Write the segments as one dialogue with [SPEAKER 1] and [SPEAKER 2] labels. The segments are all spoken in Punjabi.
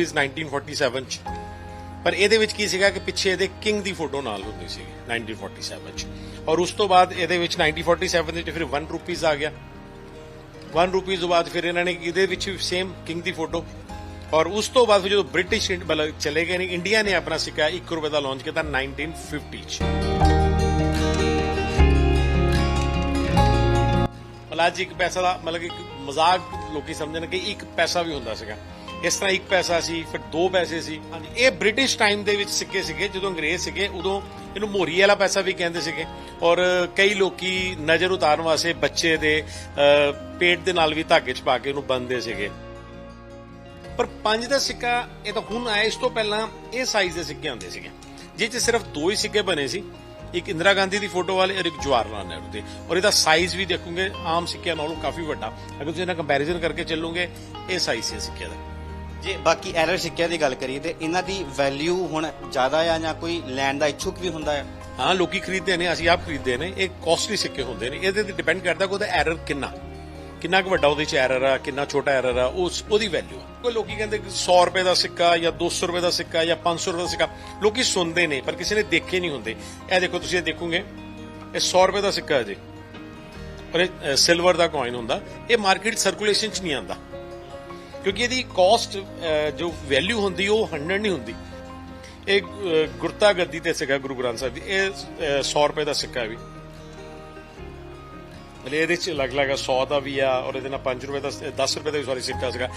[SPEAKER 1] ਰੁਪੀਸ 1947 ਚ। ਪਰ ਇਹਦੇ ਵਿੱਚ ਕੀ ਸੀਗਾ ਕਿ ਪਿੱਛੇ ਇਹਦੇ ਕਿੰਗ ਦੀ ਫੋਟੋ ਨਾਲ ਹੁੰਦੀ ਸੀ 1947 ਚ। ਔਰ ਉਸ ਤੋਂ ਬਾਅਦ ਇਹਦੇ ਵਿੱਚ 1947 ਦੇ ਵਿੱਚ ਫਿਰ 1 ਰੁਪੀਸ ਆ ਗਿਆ। 1 ਰੁਪੀਸ ਤੋਂ ਬਾਅਦ ਫਿਰ ਇਹਨਾਂ ਨੇ ਇਹਦੇ ਵਿੱਚ ਵੀ ਸੇਮ ਕਿੰਗ ਦੀ ਫੋਟੋ। ਔਰ ਉਸ ਤੋਂ ਬਾਅਦ ਫਿਰ ਜਦੋਂ ਬ੍ਰਿਟਿਸ਼ ਚਲੇ ਗਏ ਨੇ, ਇੰਡੀਆ ਨੇ ਆਪਣਾ ਸਿੱਕਾ 1 ਰੁਪਏ ਦਾ ਲਾਂਚ ਕੀਤਾ 1950 ਚ। ਅੱਜ 1 ਪੈਸਾ ਦਾ ਮਤਲਬ ਇੱਕ ਮਜ਼ਾਕ ਲੋਕੀ ਸਮਝਣ ਕਿ 1 ਪੈਸਾ ਵੀ ਹੁੰਦਾ ਸੀਗਾ। ਇਸ ਤਰ੍ਹਾਂ 1 ਪੈਸਾ ਸੀ, ਫਿਰ 2 ਪੈਸੇ ਸੀ। ਹਾਂਜੀ, ਇਹ ਬ੍ਰਿਟਿਸ਼ ਟਾਈਮ ਦੇ ਵਿੱਚ ਸਿੱਕੇ ਸੀਗੇ। ਜਦੋਂ ਅੰਗਰੇਜ਼ ਸੀਗੇ ਉਦੋਂ ਇਹਨੂੰ ਮੋਹਰੀ ਵਾਲਾ ਪੈਸਾ ਵੀ ਕਹਿੰਦੇ ਸੀਗੇ। ਔਰ ਕਈ ਲੋਕੀ ਨਜ਼ਰ ਉਤਾਰਨ ਵਾਸਤੇ ਬੱਚੇ ਦੇ ਪੇਟ ਦੇ ਨਾਲ ਵੀ ਧਾਗੇ 'ਚ ਪਾ ਕੇ ਉਹਨੂੰ ਬੰਨ੍ਹਦੇ ਸੀਗੇ। ਪਰ 5 ਦਾ ਸਿੱਕਾ ਇਹ ਤਾਂ ਹੁਣ ਆਇਆ। ਇਸ ਤੋਂ ਪਹਿਲਾਂ ਇਹ ਸਾਈਜ਼ ਦੇ ਸਿੱਕੇ ਹੁੰਦੇ ਸੀਗੇ, ਜਿਸ 'ਚ ਸਿਰਫ 2 ਹੀ ਸਿੱਕੇ ਬਣੇ ਸੀ, ਇੱਕ ਇੰਦਰਾ ਗਾਂਧੀ ਦੀ ਫੋਟੋ ਵਾਲੇ ਔਰ ਇੱਕ ਜਵਾਹਰ ਲਾਲ ਨਹਿਰੂ ਦੇ। ਔਰ ਇਹਦਾ ਸਾਈਜ਼ ਵੀ ਦੇਖੋਗੇ ਆਮ ਸਿੱਕਿਆਂ ਨਾਲੋਂ ਕਾਫੀ ਵੱਡਾ। ਅਗਰ ਤੁਸੀਂ ਇਹਨਾਂ ਕੰਪੈਰੀਜ਼ਨ ਕਰਕੇ ਚੱਲੋਗੇ, ਇਹ ਸਾਈਜ਼ ਹੈ ਸਿੱਕੇ ਦਾ।
[SPEAKER 2] ਜੇ ਬਾਕੀ ਐਰਰ ਸਿੱਕਿਆਂ ਦੀ ਗੱਲ ਕਰੀਏ ਤੇ ਇਹਨਾਂ ਦੀ ਵੈਲਿਊ ਹੁਣ ਜ਼ਿਆਦਾ ਆ ਜਾਂ ਕੋਈ ਲੈਣ ਦਾ ਇੱਛੁਕ ਵੀ ਹੁੰਦਾ ਹੈ?
[SPEAKER 1] ਹਾਂ, ਲੋਕੀ ਖਰੀਦਦੇ ਨੇ, ਅਸੀਂ ਆਪ ਖਰੀਦਦੇ ਨੇ। ਇਹ ਕਾਸਟਲੀ ਸਿੱਕੇ ਹੁੰਦੇ ਨੇ। ਇਹਦੇ ਤੇ ਡਿਪੈਂਡ ਕਰਦਾ ਕਿ ਉਹਦਾ ਐਰਰ ਕਿੰਨਾ ਕੁ ਵੱਡਾ ਉਹਦੇ 'ਚ ਐਰਰ ਆ, ਕਿੰਨਾ ਛੋਟਾ ਐਰਰ ਆ, ਉਹਦੀ ਵੈਲਿਊ ਆ। ਕੋਈ ਲੋਕੀ ਕਹਿੰਦੇ 100 ਰੁਪਏ ਦਾ ਸਿੱਕਾ ਜਾਂ 200 ਰੁਪਏ ਦਾ ਸਿੱਕਾ ਜਾਂ 500 ਰੁਪਏ ਦਾ ਸਿੱਕਾ, ਲੋਕੀ ਸੁਣਦੇ ਨੇ ਪਰ ਕਿਸੇ ਨੇ ਦੇਖੇ ਨਹੀਂ ਹੁੰਦੇ। ਇਹ ਦੇਖੋ, ਤੁਸੀਂ ਇਹ ਦੇਖੋਗੇ, ਇਹ 100 ਰੁਪਏ ਦਾ ਸਿੱਕਾ ਹੈ ਜੀ, ਪਰ ਇਹ ਸਿਲਵਰ ਦਾ ਕੋਇਨ ਹੁੰਦਾ। ਇਹ ਮਾਰਕੀਟ ਸਰਕੂਲੇਸ਼ਨ 'ਚ ਨਹੀਂ ਆਉਂਦਾ ਕਿਉਂਕਿ ਇਹਦੀ ਕਾਸਟ ਜੋ ਵੈਲਿਊ ਹੁੰਦੀ ਉਹ 100 ਨਹੀਂ ਹੁੰਦੀ। ਇਹ ਗੁਰਤਾ ਗੱਦੀ ਤੇ ਸਿੱਕਾ ਗੁਰੂ ਗ੍ਰੰਥ ਸਾਹਿਬ ਦੀ, ਇਹ 100 ਰੁਪਏ ਦਾ ਸਿੱਕਾ ਵੀ। ਇਹਦੇ 'ਚ ਅਲੱਗ-ਅਲੱਗ 100 ਦਾ ਵੀ ਆ ਔਰ ਇਹਦੇ ਨਾਲ 5 ਰੁਪਏ ਦਾ, 10 ਰੁਪਏ ਦਾ ਵੀ ਸੌਰੀ ਸਿੱਕਾ ਸੀਗਾ।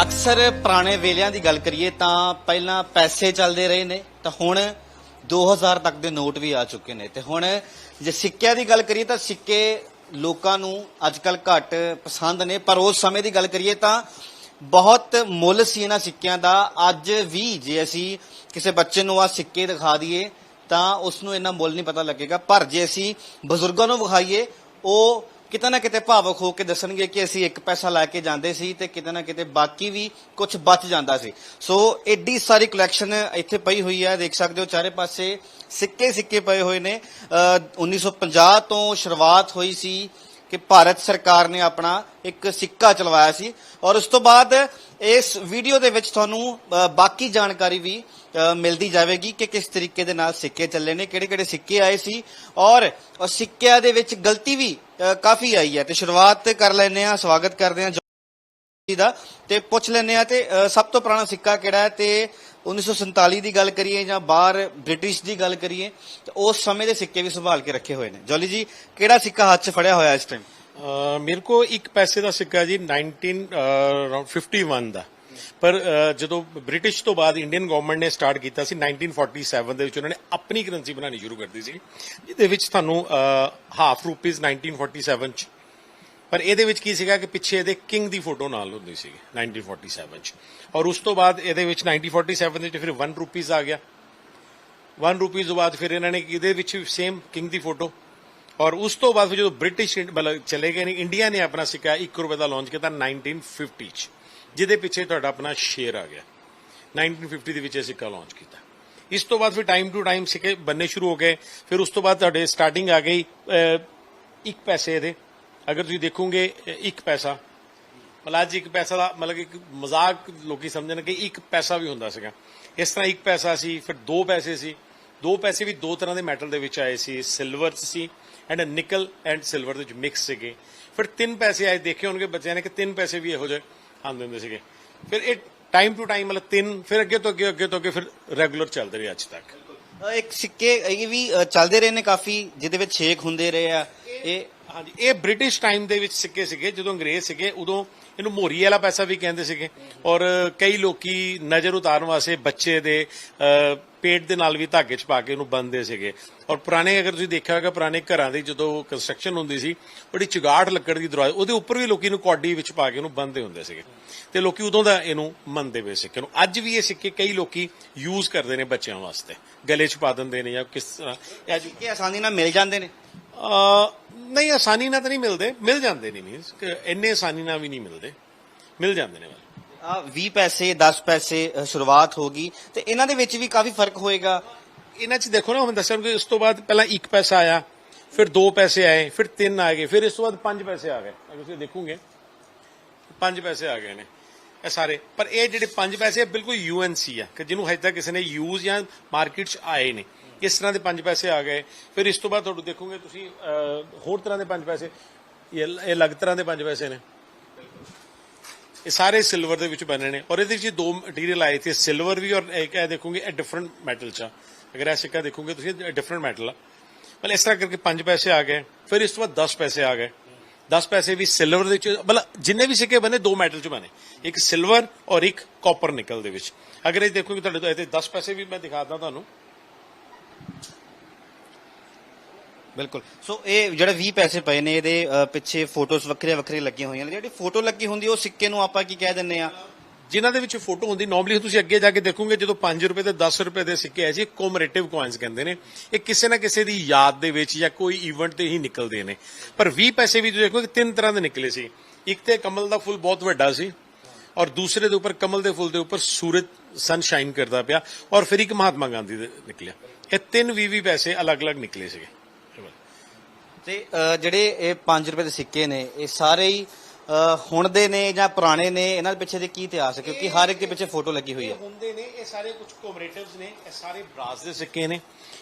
[SPEAKER 2] ਅਕਸਰ ਪੁਰਾਣੇ ਵੇਲਿਆਂ ਦੀ ਗੱਲ ਕਰੀਏ ਤਾਂ ਪਹਿਲਾਂ ਪੈਸੇ ਚੱਲਦੇ ਰਹੇ ਨੇ, ਤਾਂ ਹੁਣ 2000 ਤੱਕ ਦੇ ਨੋਟ ਵੀ ਆ ਚੁੱਕੇ ਨੇ। ਤੇ ਹੁਣ ਜੇ ਸਿੱਕਿਆਂ ਦੀ ਗੱਲ ਕਰੀਏ ਤਾਂ ਸਿੱਕੇ ਲੋਕਾਂ ਨੂੰ ਅੱਜਕੱਲ ਘੱਟ ਪਸੰਦ ਨੇ, ਪਰ ਉਸ ਸਮੇਂ ਦੀ ਗੱਲ ਕਰੀਏ ਤਾਂ ਬਹੁਤ ਮੁੱਲ ਸੀ ਇਹਨਾਂ ਸਿੱਕਿਆਂ ਦਾ। ਅੱਜ ਵੀ ਜੇ ਅਸੀਂ ਕਿਸੇ ਬੱਚੇ ਨੂੰ ਆ ਸਿੱਕੇ ਦਿਖਾ ਦਈਏ ਤਾਂ ਉਸ ਨੂੰ ਇੰਨਾ ਮੁੱਲ ਨਹੀਂ ਪਤਾ ਲੱਗੇਗਾ, ਪਰ ਜੇ ਅਸੀਂ ਬਜ਼ੁਰਗਾਂ ਨੂੰ ਵਿਖਾਈਏ ਉਹ ਕਿਤੇ ਨਾ ਕਿਤੇ ਭਾਵੁਕ ਹੋ ਕੇ ਦੱਸਣਗੇ ਕਿ ਅਸੀਂ 1 ਪੈਸਾ ਲੈ ਕੇ ਜਾਂਦੇ ਸੀ ਤੇ ਕਿਤੇ ਨਾ ਕਿਤੇ ਬਾਕੀ ਵੀ ਕੁਝ ਬਚ ਜਾਂਦਾ ਸੀ। ਸੋ ਏਡੀ ਸਾਰੀ ਕਲੈਕਸ਼ਨ ਇੱਥੇ ਪਈ ਹੋਈ ਹੈ, ਦੇਖ ਸਕਦੇ ਹੋ ਚਾਰੇ ਪਾਸੇ ਸਿੱਕੇ ਪਏ ਹੋਏ ਨੇ। 1950 ਤੋਂ ਸ਼ੁਰੂਆਤ ਹੋਈ ਸੀ ਕਿ ਭਾਰਤ ਸਰਕਾਰ ਨੇ ਆਪਣਾ ਇੱਕ ਸਿੱਕਾ ਚਲਵਾਇਆ ਸੀ ਔਰ ਉਸ ਤੋਂ ਬਾਅਦ ਇਸ ਵੀਡੀਓ ਦੇ ਵਿੱਚ ਤੁਹਾਨੂੰ ਬਾਕੀ ਜਾਣਕਾਰੀ ਵੀ ਮਿਲਦੀ ਜਾਵੇਗੀ ਕਿ ਕਿਸ ਤਰੀਕੇ ਦੇ ਨਾਲ ਸਿੱਕੇ ਚੱਲੇ ਨੇ, ਕਿਹੜੇ ਸਿੱਕੇ ਆਏ ਸੀ ਔਰ ਸਿੱਕਿਆਂ ਦੇ ਵਿੱਚ ਗਲਤੀ ਵੀ ਕਾਫੀ ਆਈ ਹੈ। ਤੇ ਸ਼ੁਰੂਆਤ ਕਰ ਲੈਂਦੇ ਆ, ਸਵਾਗਤ ਕਰਦੇ ਆ ਜੀ ਦਾ ਤੇ ਪੁੱਛ ਲੈਂਦੇ ਆ ਤੇ ਸਭ ਤੋਂ ਪੁਰਾਣਾ ਸਿੱਕਾ ਕਿਹੜਾ ਹੈ ਤੇ 1947 ਦੀ ਗੱਲ ਕਰੀਏ ਜਾਂ ਬਾਹਰ ਬ੍ਰਿਟਿਸ਼ ਦੀ ਗੱਲ ਕਰੀਏ ਤੇ ਉਸ ਸਮੇਂ ਦੇ ਸਿੱਕੇ ਵੀ ਸੰਭਾਲ ਕੇ ਰੱਖੇ ਹੋਏ ਨੇ। ਜੋਲੀ ਜੀ, ਕਿਹੜਾ ਸਿੱਕਾ ਹੱਥ 'ਚ ਫੜਿਆ ਹੋਇਆ ਇਸ ਟਾਈਮ?
[SPEAKER 1] ਮੇਰੇ ਕੋ 1 ਪੈਸੇ ਦਾ ਸਿੱਕਾ ਜੀ 1951 ਦਾ। ਪਰ ਜਦੋਂ ਬ੍ਰਿਟਿਸ਼ ਤੋਂ ਬਾਅਦ ਇੰਡੀਅਨ ਗਵਰਨਮੈਂਟ ਨੇ ਸਟਾਰਟ ਕੀਤਾ ਸੀ 1947 ਦੇ ਵਿੱਚ, ਉਹਨਾਂ ਨੇ ਆਪਣੀ ਕਰੰਸੀ ਬਣਾਉਣੀ ਸ਼ੁਰੂ ਕਰਤੀ ਸੀ, ਜਿਹਦੇ ਵਿੱਚ ਤੁਹਾਨੂੰ ਹਾਫ ਰੁਪੀਸ 1947 ਚ। ਪਰ ਇਹਦੇ ਵਿੱਚ ਕੀ ਸੀਗਾ ਕਿ ਪਿੱਛੇ ਇਹਦੇ ਕਿੰਗ ਦੀ ਫੋਟੋ ਨਾਲ ਹੁੰਦੀ ਸੀ 1947 ਚ। ਔਰ ਉਸ ਤੋਂ ਬਾਅਦ ਇਹਦੇ ਵਿੱਚ 1947 ਦੇ ਵਿੱਚ ਫਿਰ 1 ਰੁਪੀਸ ਆ ਗਿਆ। 1 ਰੁਪੀਸ ਤੋਂ ਬਾਅਦ ਫਿਰ ਇਹਨਾਂ ਨੇ ਇਹਦੇ ਵਿੱਚ ਸੇਮ ਕਿੰਗ ਦੀ ਫੋਟੋ। ਔਰ ਉਸ ਤੋਂ ਬਾਅਦ ਫਿਰ ਜਦੋਂ ਬ੍ਰਿਟਿਸ਼ ਚਲੇ ਗਏ ਨੇ, ਇੰਡੀਆ ਨੇ ਆਪਣਾ ਸਿੱਕਾ 1 ਰੁਪਏ ਦਾ ਲਾਂਚ ਕੀਤਾ 1950 ਚ, ਜਿਹਦੇ ਪਿੱਛੇ ਤੁਹਾਡਾ ਆਪਣਾ ਸ਼ੇਅਰ ਆ ਗਿਆ। 1950 ਦੇ ਵਿੱਚ ਇਹ ਸਿੱਕਾ ਲਾਂਚ ਕੀਤਾ। ਇਸ ਤੋਂ ਬਾਅਦ ਫਿਰ ਟਾਈਮ ਟੂ ਟਾਈਮ ਸਿੱਕੇ ਬੰਨੇ ਸ਼ੁਰੂ ਹੋ ਗਏ। ਫਿਰ ਉਸ ਤੋਂ ਬਾਅਦ ਤੁਹਾਡੇ ਸਟਾਰਟਿੰਗ ਆ ਗਈ 1 ਪੈਸੇ ਦੇ। ਅਗਰ ਤੁਸੀਂ ਦੇਖੋਗੇ 1 ਪੈਸਾ, ਮਤਲਬ ਅੱਜ 1 ਪੈਸਾ ਦਾ ਮਤਲਬ ਇੱਕ ਮਜ਼ਾਕ ਲੋਕੀ ਸਮਝਣ ਕਿ 1 ਪੈਸਾ ਵੀ ਹੁੰਦਾ ਸੀਗਾ। ਇਸ ਤਰ੍ਹਾਂ 1 ਪੈਸਾ ਸੀ, ਫਿਰ 2 ਪੈਸੇ ਸੀ। 2 ਪੈਸੇ ਵੀ 2 ਤਰ੍ਹਾਂ ਦੇ ਮੈਟਲ ਦੇ ਵਿੱਚ ਆਏ ਸੀ, ਸਿਲਵਰ ਸੀ ਐਂਡ ਨਿਕਲ ਐਂਡ ਸਿਲਵਰ ਦੇ ਵਿੱਚ ਮਿਕਸ ਸੀਗੇ। ਫਿਰ 3 ਪੈਸੇ ਆਏ, ਦੇਖੇ ਹੋਣਗੇ ਬੱਚਿਆਂ ਨੇ ਕਿ 3 ਪੈਸੇ ਵੀ ਇਹੋ ਜਿਹੇ ਆਉਂਦੇ ਹੁੰਦੇ ਸੀਗੇ। ਫਿਰ ਇਹ ਟਾਈਮ ਟੂ ਟਾਈਮ ਮਤਲਬ 3, ਫਿਰ ਅੱਗੇ ਤੋਂ ਅੱਗੇ ਫਿਰ ਰੈਗੂਲਰ ਚੱਲਦੇ ਰਹੇ ਅੱਜ ਤੱਕ।
[SPEAKER 2] ਇੱਕ ਸਿੱਕੇ ਇਹ ਵੀ ਚੱਲਦੇ ਰਹੇ ਨੇ ਕਾਫੀ, ਜਿਹਦੇ ਵਿੱਚ ਛੇਕ ਹੁੰਦੇ ਰਹੇ ਆ। ਇਹ
[SPEAKER 1] ਹਾਂਜੀ, ਇਹ ਬ੍ਰਿਟਿਸ਼ ਟਾਈਮ ਦੇ ਵਿੱਚ ਸਿੱਕੇ ਸੀਗੇ। ਜਦੋਂ ਅੰਗਰੇਜ਼ ਸੀਗੇ ਉਦੋਂ ਇਹਨੂੰ ਮੋਹਰੀ ਵਾਲਾ ਪੈਸਾ ਵੀ ਕਹਿੰਦੇ ਸੀਗੇ। ਔਰ ਕਈ ਲੋਕੀ ਨਜ਼ਰ ਉਤਾਰਨ ਵਾਸਤੇ ਬੱਚੇ ਦੇ ਪੇਟ ਦੇ ਨਾਲ ਵੀ ਧਾਗੇ 'ਚ ਪਾ ਕੇ ਉਹਨੂੰ ਬੰਨ੍ਹਦੇ ਸੀਗੇ। ਔਰ ਪੁਰਾਣੇ ਅਗਰ ਤੁਸੀਂ ਦੇਖਿਆ ਹੋਵੇਗਾ, ਪੁਰਾਣੇ ਘਰਾਂ ਦੀ ਜਦੋਂ ਕੰਸਟਰਕਸ਼ਨ ਹੁੰਦੀ ਸੀ, ਬੜੀ ਚੁਗਾਠ ਲੱਕੜ ਦੀ ਦਰਵਾਜ਼ੇ, ਉਹਦੇ ਉੱਪਰ ਵੀ ਲੋਕੀ ਨੂੰ ਕੌਡੀ ਵਿੱਚ ਪਾ ਕੇ ਉਹਨੂੰ ਬੰਨ੍ਹਦੇ ਹੁੰਦੇ ਸੀਗੇ ਤੇ ਲੋਕੀ ਉਦੋਂ ਦਾ ਇਹਨੂੰ ਮੰਨਦੇ ਪਏ ਸਿੱਕੇ ਨੂੰ। ਅੱਜ ਵੀ ਇਹ ਸਿੱਕੇ ਕਈ ਲੋਕੀ ਯੂਜ਼ ਕਰਦੇ ਨੇ ਬੱਚਿਆਂ ਵਾਸਤੇ, ਗਲੇ 'ਚ ਪਾ ਦਿੰਦੇ ਨੇ ਜਾਂ ਕਿਸ ਤਰ੍ਹਾਂ। ਇਹ
[SPEAKER 2] ਸਿੱਕੇ ਆਸਾਨੀ ਨਾਲ ਮਿਲ ਜਾਂਦੇ ਨੇ?
[SPEAKER 1] ਨਹੀਂ, ਆਸਾਨੀ ਨਾਲ ਤਾਂ ਨਹੀਂ ਮਿਲਦੇ, ਮਿਲ ਜਾਂਦੇ ਨੇ, ਮੀਨਸ ਇੰਨੇ ਆਸਾਨੀ ਨਾਲ ਵੀ ਨਹੀਂ ਮਿਲਦੇ, ਮਿਲ ਜਾਂਦੇ ਨੇ।
[SPEAKER 2] 20 ਪੈਸੇ 10 ਪੈਸੇ ਸ਼ੁਰੂਆਤ ਹੋ ਗਈ ਤੇ ਇਹਨਾਂ ਦੇ ਵਿੱਚ ਵੀ ਕਾਫੀ ਫਰਕ ਹੋਏਗਾ
[SPEAKER 1] ਇਹਨਾਂ 'ਚ ਦੇਖੋ ਨਾ ਮੈਂ ਦੱਸਿਆ ਕਿ ਇਸ ਤੋਂ ਬਾਅਦ ਪਹਿਲਾਂ 1 ਪੈਸਾ ਆਇਆ, ਫਿਰ 2 ਪੈਸੇ ਆਏ, ਫਿਰ 3 ਆ ਗਏ, ਫਿਰ ਇਸ ਤੋਂ ਬਾਅਦ 5 ਪੈਸੇ ਆ ਗਏ। ਅਗਰ ਤੁਸੀਂ ਦੇਖੋਗੇ 5 ਪੈਸੇ ਆ ਗਏ ਨੇ ਇਹ ਸਾਰੇ। ਪਰ ਇਹ ਜਿਹੜੇ 5 ਪੈਸੇ ਬਿਲਕੁਲ ਯੂਐਨਸੀ ਆ, ਕਿ ਜਿਹਨੂੰ ਹਜੇ ਤੱਕ ਕਿਸੇ ਨੇ ਯੂਜ਼ ਜਾਂ ਮਾਰਕੀਟ 'ਚ ਆਏ ਨੇ, ਇਸ ਤਰ੍ਹਾਂ ਦੇ 5 ਪੈਸੇ ਆ ਗਏ। ਫਿਰ ਇਸ ਤੋਂ ਬਾਅਦ ਤੁਹਾਨੂੰ ਦੇਖੋਗੇ ਤੁਸੀਂ ਹੋਰ ਤਰ੍ਹਾਂ ਦੇ 5 ਪੈਸੇ, ਇਹ ਅਲੱਗ ਤਰ੍ਹਾਂ ਦੇ 5 ਪੈਸੇ ਨੇ। ਇਹ ਸਾਰੇ ਸਿਲਵਰ ਦੇ ਵਿੱਚ ਬਣੇ ਨੇ, ਔਰ ਇਹਦੇ ਵਿੱਚ 2 ਮਟੀਰੀਅਲ ਆਏ ਥੇ, ਸਿਲਵਰ ਵੀ, ਔਰ ਇੱਕ ਇਹ ਦੇਖੋਗੇ ਇਹ ਡਿਫਰੈਂਟ ਮੈਟਲ 'ਚ ਆ। ਅਗਰ ਇਹ ਸਿੱਕਾ ਦੇਖੋਗੇ ਤੁਸੀਂ ਡਿਫਰੈਂਟ ਮੈਟਲ ਆ। ਮਤਲਬ ਇਸ ਤਰ੍ਹਾਂ ਕਰਕੇ 5 ਪੈਸੇ ਆ ਗਏ। ਫਿਰ ਇਸ ਤੋਂ ਬਾਅਦ 10 ਪੈਸੇ ਆ ਗਏ। 10 ਪੈਸੇ ਵੀ ਸਿਲਵਰ ਦੇ ਵਿੱਚ, ਮਤਲਬ ਜਿੰਨੇ ਵੀ ਸਿੱਕੇ ਬਣੇ 2 ਮੈਟਲ 'ਚ ਬਣੇ, ਇੱਕ ਸਿਲਵਰ ਔਰ ਇੱਕ ਕਾਪਰ ਨਿਕਲ ਦੇ ਵਿੱਚ। ਅਗਰ ਇਹ ਦੇਖੋਗੇ ਤੁਹਾਡੇ ਤੋਂ ਇਹਦੇ 10 ਪੈਸੇ ਵੀ ਮੈਂ ਦਿਖਾਦਾ ਤੁਹਾਨੂੰ।
[SPEAKER 2] ਬਿਲਕੁਲ। ਸੋ ਇਹ ਜਿਹੜੇ 20 ਪੈਸੇ ਪਏ ਨੇ ਇਹਦੇ ਪਿੱਛੇ ਫੋਟੋਜ਼ ਵੱਖਰੀਆਂ ਵੱਖਰੀਆਂ ਲੱਗੀਆਂ ਹੋਈਆਂ ਨੇ। ਜਿਹੜੀ ਫੋਟੋ ਲੱਗੀ ਹੁੰਦੀ ਉਹ ਸਿੱਕੇ ਨੂੰ ਆਪਾਂ ਕੀ ਕਹਿ ਦਿੰਦੇ ਆ?
[SPEAKER 1] ਜਿਨ੍ਹਾਂ ਦੇ ਵਿੱਚ ਫੋਟੋ ਹੁੰਦੀ, ਨਾਰਮਲੀ ਤੁਸੀਂ ਅੱਗੇ ਜਾ ਕੇ ਦੇਖੋਗੇ ਜਦੋਂ 5 ਰੁਪਏ ਤੇ 10 ਰੁਪਏ ਦੇ ਸਿੱਕੇ ਆਏ ਸੀ, ਕੋਮਰੇਟਿਵ ਕੋਇਨਸ ਕਹਿੰਦੇ ਨੇ। ਇਹ ਕਿਸੇ ਨਾ ਕਿਸੇ ਦੀ ਯਾਦ ਦੇ ਵਿੱਚ ਜਾਂ ਕੋਈ ਇਵੈਂਟ ਤੇ ਹੀ ਨਿਕਲਦੇ ਨੇ। ਪਰ 20 ਪੈਸੇ ਵੀ ਤੁਸੀਂ ਦੇਖੋਗੇ 3 ਤਰ੍ਹਾਂ ਦੇ ਨਿਕਲੇ ਸੀ। ਇੱਕ ਤੇ ਕਮਲ ਦਾ ਫੁੱਲ ਬਹੁਤ ਵੱਡਾ ਸੀ, ਔਰ ਦੂਸਰੇ ਦੇ ਉੱਪਰ ਕਮਲ ਦੇ ਫੁੱਲ ਦੇ ਉੱਪਰ ਸੂਰਜ ਸਨ ਸ਼ਾਈਨ ਕਰਦਾ ਪਿਆ, ਔਰ ਫਿਰ ਇੱਕ ਮਹਾਤਮਾ ਗਾਂਧੀ ਦੇ ਨਿਕਲਿਆ। ਇਹ 3 20 ਪੈਸੇ ਅਲੱਗ-ਅਲੱਗ ਨਿਕਲੇ ਸੀਗੇ।
[SPEAKER 2] ਤੇ ਜਿਹੜੇ ਇਹ 5 ਰੁਪਏ ਦੇ ਸਿੱਕੇ ਨੇ ਇਹ ਸਾਰੇ ਹੀ ਹੁਣ ਦੇ ਨੇ ਜਾਂ ਪੁਰਾਣੇ ਨੇ? ਇਹਨਾਂ ਦੇ ਪਿੱਛੇ ਦੇ ਕੀ ਇਤਿਹਾਸ ਹੈ? ਕਿਉਂਕਿ ਹਰ ਇੱਕ ਦੇ ਪਿੱਛੇ ਫੋਟੋ ਲੱਗੀ ਹੋਈ ਹੈ।
[SPEAKER 1] ਹੁੰਦੇ ਨੇ ਇਹ ਸਾਰੇ, ਕੁਝ ਕੋਮਰੇਟਿਵਸ ਨੇ, ਇਹ ਸਾਰੇ ਬਰਾਸ ਦੇ ਸਿੱਕੇ ਨੇ।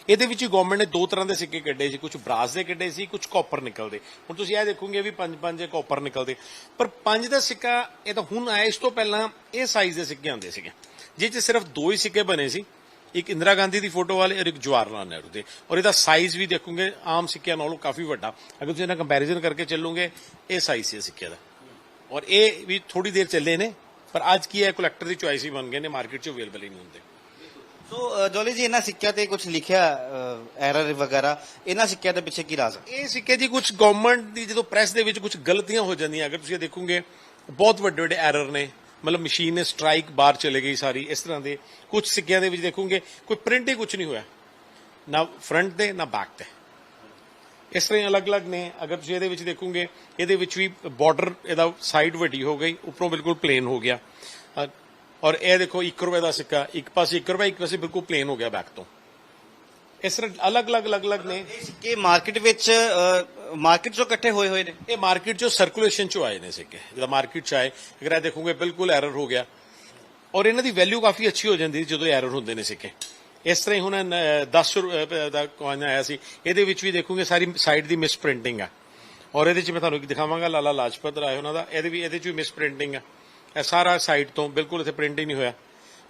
[SPEAKER 1] ਇਹਦੇ ਵਿੱਚ ਗਵਰਨਮੈਂਟ ਨੇ 2 ਤਰ੍ਹਾਂ ਦੇ ਸਿੱਕੇ ਕੱਢੇ ਸੀ, ਕੁਝ ਬਰਾਸ ਦੇ ਕੱਢੇ ਸੀ, ਕੁਝ ਕਾਪਰ ਨਿਕਲਦੇ। ਹੁਣ ਤੁਸੀਂ ਇਹ ਦੇਖੋਗੇ ਵੀ 5 ਕਾਪਰ ਨਿਕਲਦੇ। ਪਰ 5 ਦਾ ਸਿੱਕਾ ਇਹ ਤਾਂ ਹੁਣ ਆਇਆ, ਇਸ ਤੋਂ ਪਹਿਲਾਂ ਇਹ ਸਾਈਜ਼ ਦੇ ਸਿੱਕੇ ਆਉਂਦੇ ਸੀਗੇ, ਜਿਸ 'ਚ ਸਿਰਫ 2 ਹੀ ਸਿੱਕੇ ਬਣੇ ਸੀ, ਇੱਕ ਇੰਦਰਾ ਗਾਂਧੀ ਦੀ ਫੋਟੋ ਵਾਲੇ ਔਰ ਇੱਕ ਜਵਾਹਰ ਲਾਲ ਨਹਿਰੂ ਦੇ। ਔਰ ਇਹਦਾ ਸਾਈਜ਼ ਵੀ ਦੇਖੋਗੇ ਆਮ ਸਿੱਕਿਆਂ ਨਾਲੋਂ ਕਾਫੀ ਵੱਡਾ। ਅਗਰ ਤੁਸੀਂ ਇਹਨਾਂ ਕੰਪੈਰੀਜ਼ਨ ਕਰਕੇ ਚੱਲੋਗੇ, ਇਹ ਸਾਈਜ਼ ਸੀ ਸਿੱਕੇ ਦਾ। ਔਰ ਇਹ ਵੀ ਥੋੜੀ ਦੇਰ ਚੱਲੇ ਨੇ, ਪਰ ਅੱਜ ਕੀ ਹੈ, ਕਲੈਕਟਰ ਦੀ ਚੁਆਇਸ ਹੀ ਬਣ ਗਏ ਨੇ, ਮਾਰਕੀਟ 'ਚ ਅਵੇਲੇਬਲ ਹੀ ਨਹੀਂ ਹੁੰਦੇ।
[SPEAKER 2] ਸੋ ਜੋਲੀ ਜੀ, ਇਹਨਾਂ ਸਿੱਕਿਆਂ ਤੇ ਕੁਝ ਲਿਖਿਆ ਐਰਰ ਵਗੈਰਾ, ਇਹਨਾਂ ਸਿੱਕਿਆਂ ਦੇ ਪਿੱਛੇ ਕੀ ਰਾਜ਼ ਹੈ?
[SPEAKER 1] ਇਹ ਸਿੱਕੇ ਜੀ ਕੁਝ ਗਵਰਨਮੈਂਟ ਦੀ ਜਦੋਂ ਪ੍ਰੈਸ ਦੇ ਵਿੱਚ ਕੁਝ ਗਲਤੀਆਂ ਹੋ ਜਾਂਦੀਆਂ, ਅਗਰ ਤੁਸੀਂ ਦੇਖੋਗੇ ਬਹੁਤ ਵੱਡੇ ਵੱਡੇ ਐਰਰ ਨੇ। ਮਤਲਬ ਮਸ਼ੀਨ ਨੇ ਸਟ੍ਰਾਈਕ ਬਾਹਰ ਚਲੇ ਗਈ ਸਾਰੀ, ਇਸ ਤਰ੍ਹਾਂ ਦੇ ਕੁਝ ਸਿੱਕਿਆਂ ਦੇ ਵਿੱਚ ਦੇਖੋਗੇ ਕੋਈ ਪ੍ਰਿੰਟ ਹੀ ਕੁਝ ਨਹੀਂ ਹੋਇਆ, ਨਾ ਫਰੰਟ ਤੇ ਨਾ ਬੈਕ ਤੇ, ਇਸ ਤਰ੍ਹਾਂ ਅਲੱਗ-ਅਲੱਗ ਨੇ। ਅਗਰ ਤੁਸੀਂ ਇਹਦੇ ਵਿੱਚ ਦੇਖੋਗੇ, ਇਹਦੇ ਵਿੱਚ ਵੀ ਬਾਰਡਰ ਇਹਦਾ ਸਾਈਡ ਵੱਡੀ ਹੋ ਗਈ, ਉੱਪਰੋਂ ਬਿਲਕੁਲ ਪਲੇਨ ਹੋ ਗਿਆ। ਔਰ ਇਹ ਦੇਖੋ 1 ਰੁਪਏ ਦਾ ਸਿੱਕਾ, ਇੱਕ ਪਾਸੇ 1 ਰੁਪਏ, ਇੱਕ ਪਾਸੇ ਬਿਲਕੁਲ ਪਲੇਨ ਹੋ ਗਿਆ ਬੈਕ ਤੋਂ। ਇਸ ਤਰ੍ਹਾਂ ਅਲੱਗ-ਅਲੱਗ ਨੇ
[SPEAKER 2] ਇਹ ਸਿੱਕੇ ਮਾਰਕੀਟ ਚੋਂ ਇਕੱਠੇ ਹੋਏ ਨੇ?
[SPEAKER 1] ਇਹ ਮਾਰਕੀਟ ਚੋਂ ਸਰਕੂਲੇਸ਼ਨ ਚੋਂ ਆਏ ਨੇ ਸਿੱਕੇ। ਜਦੋਂ ਮਾਰਕੀਟ ਚ ਆਏ, ਅਗਰ ਇਹ ਦੇਖੋਗੇ ਬਿਲਕੁਲ ਐਰਰ ਹੋ ਗਿਆ, ਔਰ ਇਹਨਾਂ ਦੀ ਵੈਲਿਊ ਕਾਫੀ ਅੱਛੀ ਹੋ ਜਾਂਦੀ ਜਦੋਂ ਐਰਰ ਹੁੰਦੇ ਨੇ ਸਿੱਕੇ। ਇਸ ਤਰ੍ਹਾਂ ਹੀ ਹੁਣ 10 ਰੁਪਏ ਦਾ ਕੋਇਨ ਆਇਆ ਸੀ, ਇਹਦੇ ਵਿੱਚ ਵੀ ਦੇਖੋਗੇ ਸਾਰੀ ਸਾਈਡ ਦੀ ਮਿਸ ਪ੍ਰਿੰਟਿੰਗ ਆ। ਔਰ ਇਹਦੇ ਚ ਮੈਂ ਤੁਹਾਨੂੰ ਦਿਖਾਵਾਂਗਾ, ਲਾਲਾ ਲਾਜਪਤ ਰਾਏ ਉਹਨਾਂ ਦਾ, ਇਹਦੇ ਚ ਵੀ ਮਿਸ ਪ੍ਰਿੰਟਿੰਗ ਆ। ਇਹ ਸਾਰਾ ਸਾਈਡ ਤੋਂ ਬਿਲਕੁਲ ਇੱਥੇ ਪ੍ਰਿੰਟ ਹੀ ਨਹੀਂ ਹੋਇਆ।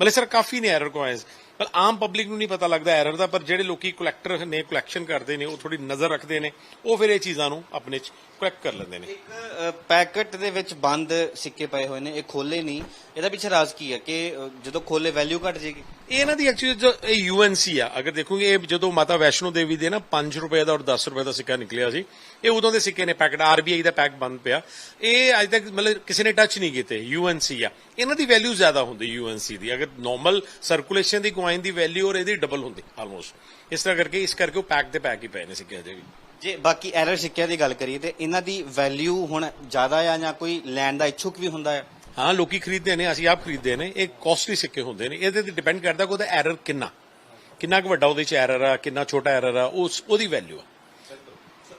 [SPEAKER 1] ਮਤਲਬ ਸਰ ਕਾਫੀ ਨੇ ਐਰਰ ਕੋਇਨਸ, ਪਰ ਆਮ ਪਬਲਿਕ ਨੂੰ ਨਹੀਂ ਪਤਾ ਲੱਗਦਾ ਐਰਰ ਦਾ। ਪਰ ਜਿਹੜੇ ਲੋਕੀ ਕਲੈਕਟਰ ਨੇ, ਕਲੈਕਸ਼ਨ ਕਰਦੇ ਨੇ, ਉਹ ਥੋੜੀ ਨਜ਼ਰ ਰੱਖਦੇ ਨੇ, ਉਹ ਫਿਰ ਇਹ ਚੀਜ਼ਾਂ ਨੂੰ ਆਪਣੇ ਚ ਕਲੈਕਟ ਕਰ ਲੈਂਦੇ ਨੇ।
[SPEAKER 2] ਇੱਕ ਪੈਕਟ ਦੇ ਵਿੱਚ ਬੰਦ ਸਿੱਕੇ ਪਏ ਹੋਏ ਨੇ, ਇਹ ਖੋਲੇ ਨਹੀਂ, ਇਹਦਾ ਪਿੱਛੇ ਰਾਜ਼ ਕੀ ਹੈ ਕਿ ਜਦੋਂ ਖੋਲੇ ਵੈਲਿਊ ਘਟ ਜਾਏਗੀ?
[SPEAKER 1] ਇਹ ਇਹਨਾਂ ਦੀ ਐਕਚੁਅਲੀ ਯੂਐਨਸੀ ਆ। ਅਗਰ ਦੇਖੋਗੇ ਇਹ ਜਦੋਂ ਮਾਤਾ ਵੈਸ਼ਨੋ ਦੇਵੀ ਦੇ ਨਾ 5 ਰੁਪਏ ਦਾ ਔਰ 10 ਰੁਪਏ ਦਾ ਸਿੱਕਾ ਨਿਕਲਿਆ ਸੀ, ਇਹ ਉਦੋਂ ਦੇ ਸਿੱਕੇ ਨੇ। ਪੈਕਟ ਆਰਬੀਆਈ ਦਾ ਪੈਕ ਬੰਦ ਪਿਆ, ਇਹ ਅੱਜ ਤੱਕ ਮਤਲਬ ਕਿਸੇ ਨੇ ਟੱਚ ਨਹੀਂ ਕੀਤੇ। ਯੂਐਨਸੀ ਆ, ਇਹਨਾਂ ਦੀ ਵੈਲਿਊ ਜ਼ਿਆਦਾ ਹੁੰਦੀ ਯੂਐਨਸੀ ਦੀ। ਅਗਰ ਨਾਰਮਲ ਸਰਕੂਲੇਸ਼ਨ ਦੀ ਕੋਇਨ ਦੀ ਵੈਲਿਊ ਔਰ ਇਹਦੀ ਡਬਲ ਹੁੰਦੀ ਆਲਮੋਸਟ। ਇਸ ਕਰਕੇ ਉਹ ਪੈਕ ਦੇ ਪੈਕ ਹੀ ਪਏ ਨੇ ਸਿੱਕੇ ਅਜੇ ਵੀ।
[SPEAKER 2] ਜੇ ਬਾਕੀ ਐਰਰ ਸਿੱਕਿਆਂ ਦੀ ਗੱਲ ਕਰੀਏ ਤੇ ਇਹਨਾਂ ਦੀ ਵੈਲਿਊ ਹੁਣ ਜ਼ਿਆਦਾ ਆ ਜਾਂ ਕੋਈ ਲੈਣ ਦਾ ਇੱਛੁਕ ਵੀ ਹੁੰਦਾ ਹੈ?
[SPEAKER 1] ਹਾਂ, ਲੋਕੀ ਖਰੀਦਦੇ ਨੇ, ਅਸੀਂ ਆਪ ਖਰੀਦਦੇ ਨੇ। ਇਹ ਕਾਸਟਲੀ ਸਿੱਕੇ ਹੁੰਦੇ ਨੇ, ਇਹਦੇ ਤੇ ਡਿਪੈਂਡ ਕਰਦਾ ਕਿ ਉਹਦਾ ਐਰਰ ਕਿੰਨਾ ਕੁ ਵੱਡਾ ਉਹਦੇ ਚ ਐਰਰ ਆ, ਕਿੰਨਾ ਛੋਟਾ ਐਰਰ ਆ, ਉਹਦੀ ਵੈਲਿਊ ਆ।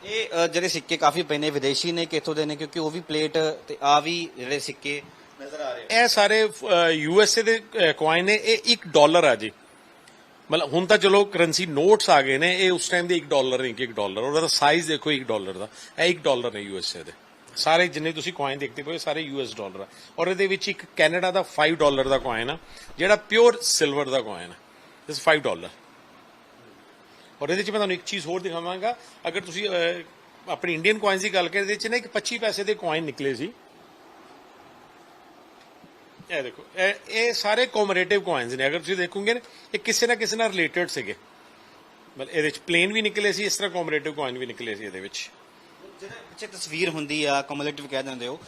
[SPEAKER 2] ਇਹ ਜਿਹੜੇ ਸਿੱਕੇ ਕਾਫੀ ਪਏ ਨੇ, ਵਿਦੇਸ਼ੀ ਨੇ ਕਿੱਥੋਂ ਦੇ ਨੇ? ਕਿਉਂਕਿ ਉਹ ਵੀ ਪਲੇਟ ਤੇ ਆ ਵੀ ਜਿਹੜੇ ਸਿੱਕੇ ਨਜ਼ਰ ਆ ਰਹੇ,
[SPEAKER 1] ਇਹ ਸਾਰੇ ਯੂਐਸਏ ਦੇ ਕੋਇਨ ਨੇ। ਇਹ $1 ਆ ਜੀ। ਮਤਲਬ ਹੁਣ ਤਾਂ ਚਲੋ ਕਰੰਸੀ ਨੋਟਸ ਆ ਗਏ ਨੇ, ਇਹ ਉਸ ਟਾਈਮ ਦੇ $1 ਨਹੀਂ ਕਿ $1, ਉਹਦਾ ਸਾਈਜ਼ ਦੇਖੋ $1 ਦਾ। ਇਹ $1 ਨੇ ਯੂਐਸਏ ਦੇ ਸਾਰੇ, ਜਿੰਨੇ ਤੁਸੀਂ ਕੋਇਨ ਦੇਖਦੇ ਪਏ ਸਾਰੇ US ਡਾਲਰ ਆ। ਔਰ ਇਹਦੇ ਵਿੱਚ ਇੱਕ ਕੈਨੇਡਾ ਦਾ $5 ਦਾ ਕੋਇਨ ਆ, ਜਿਹੜਾ ਪਿਓਰ ਸਿਲਵਰ ਦਾ ਕੋਇਨ ਆ। ਇਸ $5। ਔਰ ਇਹਦੇ ਚ ਮੈਂ ਤੁਹਾਨੂੰ ਇੱਕ ਚੀਜ਼ ਹੋਰ ਦਿਖਾਵਾਂਗਾ। ਅਗਰ ਤੁਸੀਂ ਆਪਣੀ ਇੰਡੀਅਨ ਕੋਇਨਸ ਦੀ ਗੱਲ ਕਰੀਏ, ਇਹਦੇ ਚ ਨਾ ਇੱਕ 25 ਪੈਸੇ ਦੇ ਕੋਇਨ ਨਿਕਲੇ ਸੀ। ਇਹ ਦੇਖੋ, ਇਹ ਸਾਰੇ ਕੋਮਰੇਟਿਵ ਕੋਇਨਸ ਨੇ। ਅਗਰ ਤੁਸੀਂ ਦੇਖੋਗੇ ਨਾ, ਇਹ ਕਿਸੇ ਨਾ ਕਿਸੇ ਨਾਲ ਰਿਲੇਟਡ ਸੀਗੇ। ਮਤਲਬ ਇਹਦੇ ਚ ਪਲੇਨ ਵੀ ਨਿਕਲੇ ਸੀ, ਇਸ ਤਰ੍ਹਾਂ ਕੋਮਰੇਟਿਵ ਕੋਇਨ ਵੀ ਨਿਕਲੇ ਸੀ ਇਹਦੇ ਵਿੱਚ।
[SPEAKER 2] ਜਿਹਦੇ ਪਿੱਛੇ ਤਸਵੀਰ ਹੁੰਦੀ ਆ, ਕਮੂਲੇਟਿਵ ਕਹਿ ਦਿੰਦੇ ਹੋ,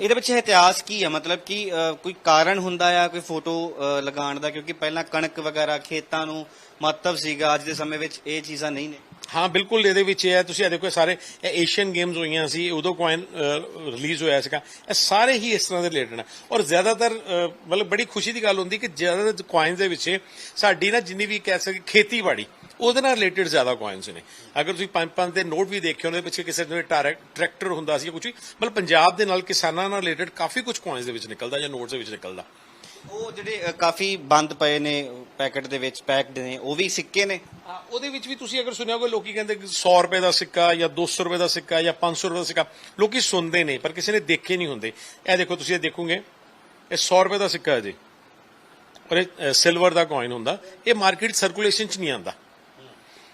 [SPEAKER 2] ਇਹਦੇ ਪਿੱਛੇ ਇਤਿਹਾਸ ਕੀ ਆ? ਮਤਲਬ ਕਿ ਕੋਈ ਕਾਰਨ ਹੁੰਦਾ ਆ ਕੋਈ ਫੋਟੋ ਲਗਾਉਣ ਦਾ? ਕਿਉਂਕਿ ਪਹਿਲਾਂ ਕਣਕ ਵਗੈਰਾ ਖੇਤਾਂ ਨੂੰ ਮਹੱਤਵ ਸੀਗਾ, ਅੱਜ ਦੇ ਸਮੇਂ ਵਿੱਚ ਇਹ ਚੀਜ਼ਾਂ ਨਹੀਂ ਨੇ।
[SPEAKER 1] ਹਾਂ ਬਿਲਕੁਲ, ਇਹਦੇ ਵਿੱਚ ਇਹ ਹੈ, ਤੁਸੀਂ ਇਹ ਦੇਖੋ ਸਾਰੇ ਏਸ਼ੀਅਨ ਗੇਮਸ ਹੋਈਆਂ ਸੀ, ਉਦੋਂ ਕੋਇਨ ਰਿਲੀਜ਼ ਹੋਇਆ ਸੀਗਾ। ਇਹ ਸਾਰੇ ਹੀ ਇਸ ਤਰ੍ਹਾਂ ਦੇ ਰਿਲੇਟਡ ਹੈ। ਔਰ ਜ਼ਿਆਦਾਤਰ ਮਤਲਬ ਬੜੀ ਖੁਸ਼ੀ ਦੀ ਗੱਲ ਹੁੰਦੀ ਕਿ ਜ਼ਿਆਦਾਤਰ ਕੋਇਨਸ ਦੇ ਵਿੱਚ ਸਾਡੀ ਨਾ ਜਿੰਨੀ ਵੀ ਕਹਿ ਸਕੇ ਖੇਤੀਬਾੜੀ ਉਹਦੇ ਨਾਲ ਰਿਲੇਟਡ ਜ਼ਿਆਦਾ ਕੋਇਨਸ ਨੇ। ਅਗਰ ਤੁਸੀਂ 5-5 ਦੇ ਨੋਟ ਵੀ ਦੇਖੇ ਉਹਦੇ ਪਿੱਛੇ ਕਿਸੇ ਦੇ ਟਰੈਕਟਰ ਹੁੰਦਾ ਸੀ ਜਾਂ ਕੁਝ ਵੀ, ਮਤਲਬ ਪੰਜਾਬ ਦੇ ਨਾਲ ਕਿਸਾਨਾਂ ਨਾਲ ਰਿਲੇਟਡ ਕਾਫੀ ਕੁਝ ਕੋਇਨਸ ਦੇ ਵਿੱਚ ਨਿਕਲਦਾ ਜਾਂ ਨੋਟਸ ਦੇ ਵਿੱਚ ਨਿਕਲਦਾ।
[SPEAKER 2] ਉਹ ਜਿਹੜੇ ਕਾਫੀ ਬੰਦ ਪਏ ਨੇ ਪੈਕਟ ਦੇ ਵਿੱਚ ਪੈਕਡ ਨੇ, ਉਹ ਵੀ ਸਿੱਕੇ ਨੇ।
[SPEAKER 1] ਉਹਦੇ ਵਿੱਚ ਵੀ ਤੁਸੀਂ ਅਗਰ ਸੁਣਿਆ ਹੋਵੇ, ਲੋਕੀ ਕਹਿੰਦੇ ਕਿ 100 ਰੁਪਏ ਦਾ ਸਿੱਕਾ ਜਾਂ 200 ਰੁਪਏ ਦਾ ਸਿੱਕਾ ਜਾਂ 500 ਰੁਪਏ ਦਾ ਸਿੱਕਾ, ਲੋਕੀ ਸੁਣਦੇ ਨੇ ਪਰ ਕਿਸੇ ਨੇ ਦੇਖੇ ਨਹੀਂ ਹੁੰਦੇ। ਇਹ ਦੇਖੋ, ਤੁਸੀਂ ਇਹ ਦੇਖੋਗੇ, ਇਹ 100 ਰੁਪਏ ਦਾ ਸਿੱਕਾ ਹੈ ਜੀ, ਔਰ ਇਹ ਸਿਲਵਰ ਦਾ ਕੋਇਨ ਹੁੰਦਾ। ਇਹ ਮਾਰਕੀਟ ਸਰਕੂਲੇਸ਼ਨ 'ਚ ਨਹੀਂ ਆਉਂਦਾ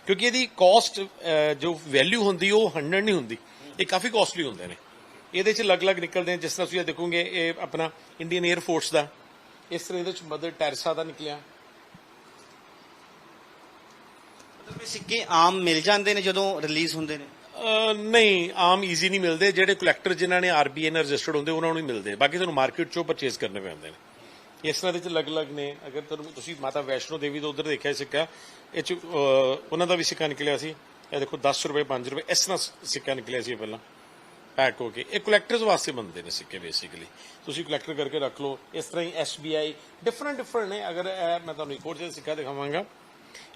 [SPEAKER 1] ਕਿਉਂਕਿ ਇਹਦੀ ਕਾਸਟ ਜੋ ਵੈਲਿਊ ਹੁੰਦੀ ਉਹ 100 ਨਹੀਂ ਹੁੰਦੀ, ਇਹ ਕਾਫੀ ਕਾਸਟਲੀ ਹੁੰਦੇ ਨੇ। ਇਹਦੇ 'ਚ ਅਲੱਗ-ਅਲੱਗ ਨਿਕਲਦੇ ਨੇ, ਜਿਸ ਤਰ੍ਹਾਂ ਤੁਸੀਂ ਇਹ ਦੇਖੋਗੇ, ਇਹ ਆਪਣਾ ਇੰਡੀਅਨ 에ਅਰ ਫੋਰਸ ਦਾ, ਇਸ ਤਰ੍ਹਾਂ ਇਹਦੇ 'ਚ ਮਦਰ ਟੈਰੇਸਾ ਦਾ ਨਿਕਲਿਆ।
[SPEAKER 2] ਮਤਲਬ ਇਹ ਸਿੱਕੇ ਆਮ ਮਿਲ ਜਾਂਦੇ ਨੇ ਜਦੋਂ ਰਿਲੀਜ਼ ਹੁੰਦੇ ਨੇ?
[SPEAKER 1] ਨਹੀਂ, ਆਮ ਈਜ਼ੀ ਨਹੀਂ ਮਿਲਦੇ। ਜਿਹੜੇ ਕਲੈਕਟਰ ਜਿਨ੍ਹਾਂ ਨੇ ਆਰਬੀਆਈ ਨਾਲ ਰਜਿਸਟਰਡ ਹੁੰਦੇ ਉਹਨਾਂ ਨੂੰ ਹੀ ਮਿਲਦੇ, ਬਾਕੀ ਤੁਹਾਨੂੰ ਮਾਰਕੀਟ 'ਚੋਂ ਪਰਚੇਜ਼ ਕਰਨੇ ਪੈਂਦੇ ਨੇ। ਇਸ ਤਰ੍ਹਾਂ ਦੇ 'ਚ ਅਲੱਗ-ਅਲੱਗ ਨੇ। ਅਗਰ ਤੁਸੀਂ ਮਾਤਾ ਵੈਸ਼ਨੋ ਦੇਵੀ ਤੋਂ ਉਧਰ ਦੇਖਿਆ ਸਿੱਕਾ, ਇਹ 'ਚ ਉਹਨਾਂ ਦਾ ਵੀ ਸਿੱਕਾ ਨਿਕਲਿਆ ਸੀ। ਇਹ ਦੇਖੋ 10 ਰੁਪਏ 5 ਰੁਪਏ ਇਸ ਤਰ੍ਹਾਂ ਸਿੱਕਾ ਨਿਕਲਿਆ ਸੀ ਪਹਿਲਾਂ ਪੈਕ ਹੋ ਕੇ। ਇਹ ਕਲੈਕਟਰਸ ਵਾਸਤੇ ਬਣਦੇ ਨੇ ਸਿੱਕੇ ਬੇਸਿਕਲੀ, ਤੁਸੀਂ ਕਲੈਕਟਰ ਕਰਕੇ ਰੱਖ ਲਓ। ਇਸ ਤਰ੍ਹਾਂ ਹੀ SBI ਡਿਫਰੈਂਟ ਨੇ। ਅਗਰ ਮੈਂ ਤੁਹਾਨੂੰ ਇੱਕ ਹੋਰ ਜਿਹਾ ਸਿੱਕਾ ਦਿਖਾਵਾਂਗਾ,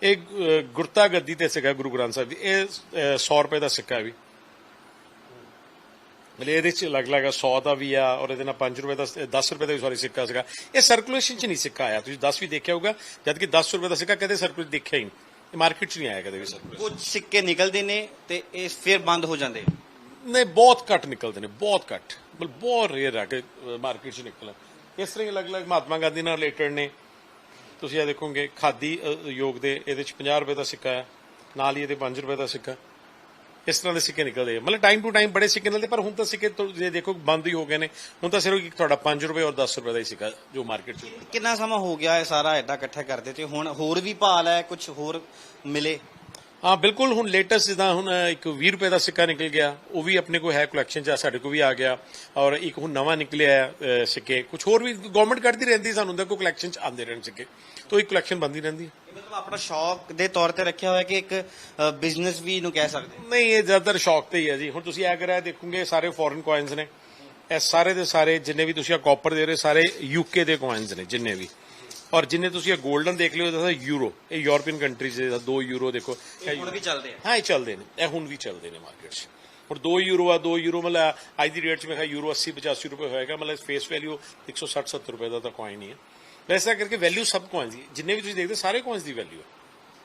[SPEAKER 1] ਇਹ ਗੁਰਤਾ ਗੱਦੀ ਤੇ ਸਿੱਕਾ ਗੁਰੂ ਗ੍ਰੰਥ ਸਾਹਿਬ ਦੀ, ਇਹ 100 ਰੁਪਏ ਦਾ ਸਿੱਕਾ ਵੀ, ਮਤਲਬ ਇਹਦੇ 'ਚ ਅਲੱਗ-ਅਲੱਗ 100 ਦਾ ਵੀ ਆ, ਔਰ ਇਹਦੇ ਨਾਲ 5 ਰੁਪਏ ਦਾ 10 ਰੁਪਏ ਦਾ ਵੀ ਸੌਰੀ ਸਿੱਕਾ ਸੀਗਾ। ਇਹ ਸਰਕੂਲੇਸ਼ਨ 'ਚ ਨਹੀਂ ਸਿੱਕਾ ਆਇਆ। ਤੁਸੀਂ 10 ਵੀ ਦੇਖਿਆ ਹੋਊਗਾ, ਜਦ ਕਿ 10 ਰੁਪਏ ਦਾ ਸਿੱਕਾ ਕਦੇ ਸਰਕੂਲੇਟ ਦੇਖਿਆ ਹੀ ਨਹੀਂ, ਇਹ ਮਾਰਕੀਟ 'ਚ ਨਹੀਂ ਆਇਆ ਕਦੇ ਵੀ ਸਰਕੂਲੇਸ਼ਨ।
[SPEAKER 2] ਕੁਝ ਸਿੱਕੇ ਨਿਕਲਦੇ ਨੇ ਤੇ ਇਹ ਫਿਰ ਬੰਦ ਹੋ ਜਾਂਦੇ
[SPEAKER 1] ਨਹੀਂ, ਬਹੁਤ ਘੱਟ ਨਿਕਲਦੇ ਨੇ, ਬਹੁਤ ਘੱਟ, ਮਤਲਬ ਬਹੁਤ ਰੇਅਰ ਆ ਕਿ ਮਾਰਕੀਟ 'ਚ ਨਿਕਲਣ। ਇਸ ਤਰ੍ਹਾਂ ਹੀ ਅਲੱਗ-ਅਲੱਗ ਮਹਾਤਮਾ ਗਾਂਧੀ ਨਾਲ ਰਿਲੇਟਡ ਨੇ। ਤੁਸੀਂ ਇਹ ਦੇਖੋਗੇ ਖਾਦੀ ਉਦਯੋਗ ਦੇ, ਇਹਦੇ 'ਚ 50 ਰੁਪਏ ਦਾ ਸਿੱਕਾ ਹੈ, ਨਾਲ ਹੀ ਇਹਦੇ 5 ਰੁਪਏ ਦਾ ਸਿੱਕਾ। ਇਸ ਤਰ੍ਹਾਂ ਦੇ ਸਿੱਕੇ ਨਿਕਲਦੇ ਆ, ਮਤਲਬ ਟਾਈਮ ਟੂ ਟਾਈਮ ਬੜੇ ਸਿੱਕੇ ਨਿਕਲਦੇ। ਪਰ ਹੁਣ ਤਾਂ ਸਿੱਕੇ ਜੇ ਦੇਖੋ ਬੰਦ ਹੀ ਹੋ ਗਏ ਨੇ। ਹੁਣ ਤਾਂ ਸਿਰਫ ਤੁਹਾਡਾ 5 ਰੁਪਏ ਔਰ 10 ਰੁਪਏ ਦਾ ਹੀ ਸਿੱਕਾ ਜੋ ਮਾਰਕੀਟ 'ਚ।
[SPEAKER 2] ਕਿੰਨਾ ਸਮਾਂ ਹੋ ਗਿਆ ਇਹ ਸਾਰਾ ਐਡਾ ਇਕੱਠਾ ਕਰਦੇ ਤੇ ਹੁਣ ਹੋਰ ਵੀ ਭਾਲ ਹੈ ਕੁਝ ਹੋਰ ਮਿਲੇ?
[SPEAKER 1] ਹਾਂ ਬਿਲਕੁਲ, ਹੁਣ ਲੇਟੈਸਟ ਜਿੱਦਾਂ ਹੁਣ ਇੱਕ 20 ਰੁਪਏ ਦਾ ਸਿੱਕਾ ਨਿਕਲ ਗਿਆ, ਉਹ ਵੀ ਆਪਣੇ ਕੋਲ ਹੈ ਕਲੈਕਸ਼ਨ 'ਚ, ਸਾਡੇ ਕੋਲ ਵੀ ਆ ਗਿਆ। ਔਰ ਇੱਕ ਹੁਣ ਨਵਾਂ ਨਿਕਲਿਆ ਸਿੱਕੇ, ਕੁਝ ਹੋਰ ਵੀ ਗਵਰਨਮੈਂਟ ਕੱਢਦੀ ਰਹਿੰਦੀ, ਸਾਨੂੰ ਹੁੰਦਾ ਕੋਈ ਕਲੈਕਸ਼ਨ 'ਚ ਆਉਂਦੇ ਰਹਿਣ ਸਿੱਕੇ, ਤਾਂ ਇੱਕ ਕਲੈਕਸ਼ਨ ਬਣਦੀ ਰਹਿੰਦੀ।
[SPEAKER 2] ਮਤਲਬ ਆਪਣਾ ਸ਼ੌਕ ਦੇ ਤੌਰ ਤੇ ਰੱਖਿਆ ਹੋਇਆ ਕਿ ਇੱਕ ਬਿਜ਼ਨਸ ਵੀ ਇਹਨੂੰ ਕਹਿ ਸਕਦੇ?
[SPEAKER 1] ਨਹੀਂ, ਇਹ ਜ਼ਿਆਦਾਤਰ ਸ਼ੌਕ ਤੇ ਹੀ ਹੈ ਜੀ। ਹੁਣ ਤੁਸੀਂ ਇਹ ਕਰਿਆ ਦੇਖੋਗੇ, ਸਾਰੇ ਫੋਰਨ ਕੋਇਨਸ ਨੇ, ਇਹ ਸਾਰੇ ਦੇ ਸਾਰੇ ਜਿੰਨੇ ਵੀ ਤੁਸੀਂ ਕਾਪਰ ਦੇ ਰਹੇ ਸਾਰੇ UK ਦੇ ਕੋਇਨਸ ਨੇ ਜਿੰਨੇ ਵੀ। ਔਰ ਜਿੰਨੇ ਤੁਸੀਂ ਇਹ 골ਡਨ ਦੇਖ ਲਿਓ, ਇਹਦਾ ਯੂਰੋ, ਇਹ ਯੂਰਪੀਅਨ ਕੰਟਰੀਜ਼ ਦੇ 2 ਯੂਰੋ ਦੇਖੋ,
[SPEAKER 2] ਇਹ ਹੁਣ ਵੀ ਚੱਲਦੇ ਆ।
[SPEAKER 1] ਹਾਂ, ਇਹ ਚੱਲਦੇ ਨੇ, ਇਹ ਹੁਣ ਵੀ ਚੱਲਦੇ ਨੇ ਮਾਰਕੀਟ 'ਚ। ਹੁਣ 2 ਯੂਰੋ ਆ, 2 ਯੂਰੋ ਮਤਲਬ ਅੱਜ ਦੀ ਰੇਟ 'ਚ ਮੈਂ ਕਿਹਾ ਯੂਰੋ 80-85 ਰੁਪਏ ਹੋਏਗਾ, ਮਤਲਬ ਫੇਸ ਵੈਲਿਊ 160-70 ਰੁਪਏ ਦਾ ਤਾਂ ਕੋਇਨ ਹੀ ਹੈ। ਵੈਸਾ ਕਰਕੇ ਵੈਲਿਊ ਸਭ ਕੋਇਨਸ ਦੀ, ਜਿੰਨੇ ਵੀ ਤੁਸੀਂ ਦੇਖਦੇ ਸਾਰੇ ਕੋਇਨਸ ਦੀ ਵੈਲਿਊ ਹੈ।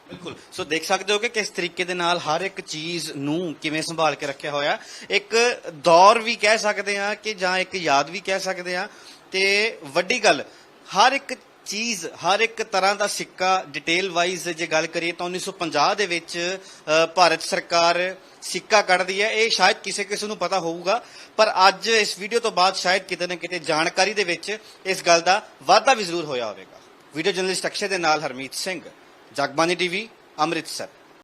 [SPEAKER 2] ਬਿਲਕੁਲ, ਸੋ ਦੇਖ ਸਕਦੇ ਹੋ ਕਿ ਕਿਸ ਤਰੀਕੇ ਦੇ ਨਾਲ ਹਰ ਇੱਕ ਚੀਜ਼ ਨੂੰ ਕਿਵੇਂ ਸੰਭਾਲ ਕੇ ਰੱਖਿਆ ਹੋਇਆ। ਇੱਕ ਦੌਰ ਵੀ ਕਹਿ ਸਕਦੇ ਆ ਕਿ ਜਾਂ ਇੱਕ ਯਾਦ ਵੀ ਕਹਿ ਸਕਦੇ ਆ। ਤੇ ਵੱਡੀ ਗੱਲ, ਹਰ ਇੱਕ ਚੀਜ਼, ਹਰ ਇੱਕ ਤਰ੍ਹਾਂ ਦਾ ਸਿੱਕਾ ਡਿਟੇਲ ਵਾਈਜ਼ ਜੇ ਗੱਲ ਕਰੀਏ ਤਾਂ 1950 ਦੇ ਵਿੱਚ ਭਾਰਤ ਸਰਕਾਰ ਸਿੱਕਾ ਕੱਢਦੀ ਹੈ। ਇਹ ਸ਼ਾਇਦ ਕਿਸੇ ਨੂੰ ਪਤਾ ਹੋਊਗਾ, ਪਰ ਅੱਜ ਇਸ ਵੀਡੀਓ ਤੋਂ ਬਾਅਦ ਸ਼ਾਇਦ ਕਿਤੇ ਨਾ ਕਿਤੇ ਜਾਣਕਾਰੀ ਦੇ ਵਿੱਚ ਇਸ ਗੱਲ ਦਾ ਵਾਧਾ ਵੀ ਜ਼ਰੂਰ ਹੋਇਆ ਹੋਵੇਗਾ। ਵੀਡੀਓ ਜਰਨਲਿਸਟ ਅਕਸ਼ੇ ਦੇ ਨਾਲ ਹਰਮੀਤ ਸਿੰਘ, ਜਗਬਾਨੀ TV, ਅੰਮ੍ਰਿਤਸਰ।